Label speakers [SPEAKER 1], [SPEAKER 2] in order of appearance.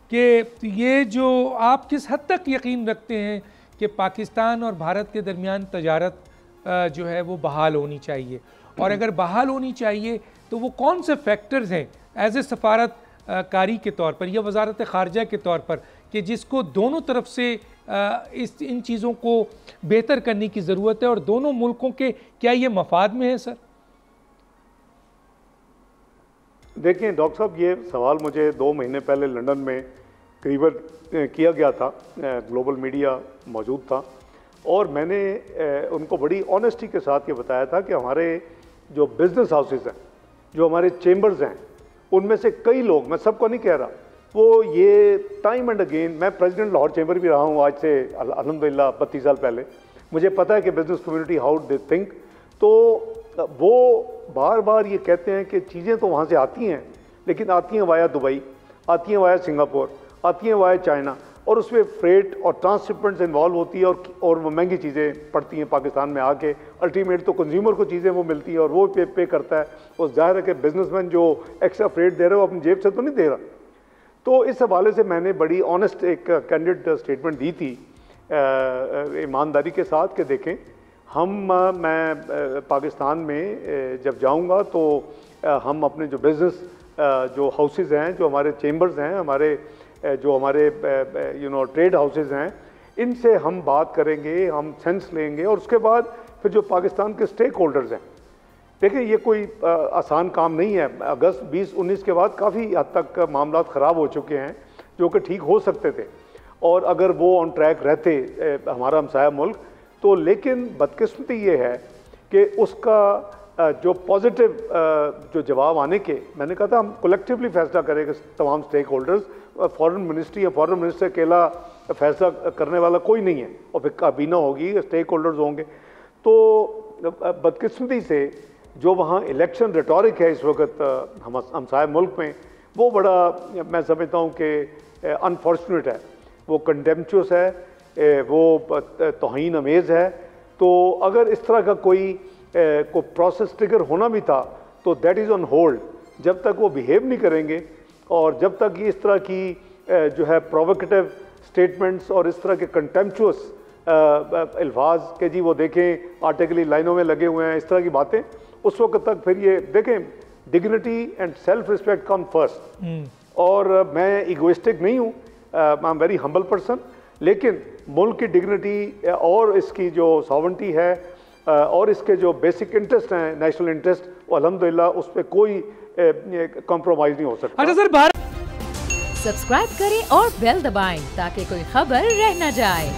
[SPEAKER 1] کہ یہ جو آپ کس حد تک یقین رکھتے ہیں کہ پاکستان اور بھارت کے درمیان تجارت جو ہے وہ بحال ہونی چاہیے، اور اگر بحال ہونی چاہیے تو وہ کون سے فیکٹرز ہیں ایز اے سفارت کاری کے طور پر یا وزارت خارجہ کے طور پر کہ جس کو دونوں طرف سے ان چیزوں کو بہتر کرنے کی ضرورت ہے، اور دونوں ملکوں کے کیا یہ مفاد میں ہے سر؟
[SPEAKER 2] دیکھیں ڈاکٹر صاحب، یہ سوال مجھے 2 مہینے پہلے لندن میں قریباً کیا گیا تھا، گلوبل میڈیا موجود تھا، اور میں نے ان کو بڑی آنیسٹی کے ساتھ یہ بتایا تھا کہ ہمارے جو بزنس ہاؤسز ہیں، جو ہمارے چیمبرز ہیں، ان میں سے کئی لوگ، میں سب کو نہیں کہہ رہا، وہ یہ ٹائم اینڈ اگین، میں پریزیڈنٹ لاہور چیمبر بھی رہا ہوں آج سے الحمدللہ 32 سال پہلے، مجھے پتہ ہے کہ business community how they think, تو وہ بار بار یہ کہتے ہیں کہ چیزیں تو وہاں سے آتی ہیں لیکن آتی ہیں وایا دبئی، آتی ہیں وایا سنگاپور، آتی ہیں وایا چائنا، اور اس میں فریٹ اور ٹرانسشپمنٹس انوالو ہوتی ہے، اور وہ مہنگی چیزیں پڑتی ہیں پاکستان میں آ کے، الٹیمیٹ تو کنزیومر کو چیزیں وہ ملتی ہیں اور وہ پے کرتا ہے، وہ ظاہر ہے کہ بزنس مین جو ایکسٹرا فریٹ دے رہا ہے وہ اپنی جیب سے تو نہیں دے رہا۔ تو اس حوالے سے میں نے بڑی آنیسٹ ایک کینڈیڈ اسٹیٹمنٹ دی تھی ایمانداری کے ساتھ کہ دیکھیں میں پاکستان میں جب جاؤں گا تو ہم اپنے جو بزنس جو ہاؤسز ہیں، جو ہمارے چیمبرز ہیں، ہمارے ٹریڈ ہاؤسز ہیں، ان سے ہم بات کریں گے، ہم سینس لیں گے، اور اس کے بعد پھر جو پاکستان کے سٹیک ہولڈرز ہیں، دیکھیں یہ کوئی آسان کام نہیں ہے۔ اگست 2019 کے بعد کافی حد تک معاملات خراب ہو چکے ہیں جو کہ ٹھیک ہو سکتے تھے، اور اگر وہ آن ٹریک رہتے ہمارا ہمسایہ ملک تو، لیکن بدقسمتی یہ ہے کہ اس کا جو پازیٹیو جو جواب آنے کے، میں نے کہا تھا ہم کولیکٹیولی فیصلہ کریں گے تمام سٹیک ہولڈرز، فارن منسٹری یا فارن منسٹر اکیلا فیصلہ کرنے والا کوئی نہیں ہے، اور پھر کابینہ ہوگی، سٹیک ہولڈرز ہوں گے۔ تو بدقسمتی سے جو وہاں الیکشن ریٹورک ہے اس وقت ہمسایہ ملک میں، وہ بڑا میں سمجھتا ہوں کہ انفارچونیٹ ہے، وہ کنڈیمچوس ہے، وہ توہین امیز ہے۔ تو اگر اس طرح کا کوئی پروسیس ٹریگر ہونا بھی تھا تو دیٹ از آن ہولڈ، جب تک وہ بیہیو نہیں کریں گے، اور جب تک یہ اس طرح کی جو ہے پرووکیٹو سٹیٹمنٹس اور اس طرح کے کنٹیمپچوس الفاظ کہ جی وہ دیکھیں آٹے کے لیے لائنوں میں لگے ہوئے ہیں، اس طرح کی باتیں، اس وقت تک پھر یہ دیکھیں dignity and self respect come first, اور میں ایگوئسٹک نہیں ہوں، I am very humble person, لیکن ملک کی ڈگنیٹی اور اس کی جو ساورنٹی ہے اور اس کے جو بیسک انٹرسٹ ہیں، نیشنل انٹرسٹ، وہ الحمدللہ اس پہ کوئی کمپرومائز نہیں ہو سکتا۔
[SPEAKER 1] اچھا سر،
[SPEAKER 3] سبسکرائب کریں اور بیل دبائیں تاکہ کوئی خبر رہ نہ جائے۔